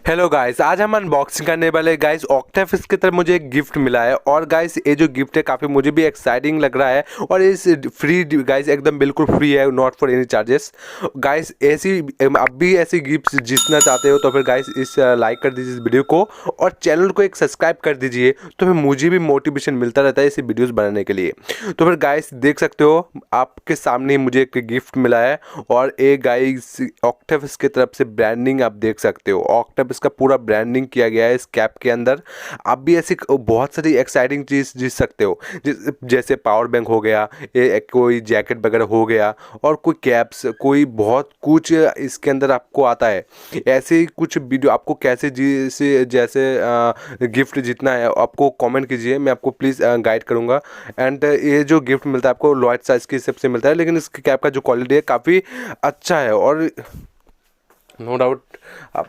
Hello guys, आज हम unboxing करने वाले गाइस ऑक्टाफिश की तरफ मुझे एक गिफ्ट मिला है। और गाइस ये जो गिफ्ट है काफ़ी मुझे भी एक्साइटिंग लग रहा है। और इस फ्री गाइस एकदम बिल्कुल फ्री है, not for any charges. Guys ऐसी आप भी ऐसी गिफ्ट जीतना चाहते हो तो फिर गाइस इस लाइक कर दीजिए इस वीडियो को और चैनल को एक सब्सक्राइब कर दीजिए, तो फिर मुझे भी मोटिवेशन मिलता रहता है ऐसी वीडियोस बनाने के लिए। तो फिर गाइस देख सकते हो आपके सामने मुझे एक गिफ्ट मिला है। और एक गाइस ऑक्टाफिश की तरफ से ब्रांडिंग आप देख सकते हो, ऑक्टाफिश का पूरा ब्रांडिंग किया गया है इस कैप के अंदर। आप भी ऐसी बहुत सारी एक्साइटिंग चीज़ जीत सकते हो, जैसे पावर बैंक हो गया, कोई जैकेट वगैरह हो गया, और कोई कैप्स, कोई बहुत कुछ इसके अंदर आपको आता है। ऐसे ही कुछ वीडियो आपको कैसे जैसे गिफ्ट जीतना है आपको कमेंट कीजिए, मैं आपको प्लीज़ गाइड करूँगा। एंड ये जो गिफ्ट मिलता है आपको लॉयड साइज के हिसाब से मिलता है, लेकिन इसके कैप का जो क्वालिटी है काफ़ी अच्छा है। और नो डाउट आप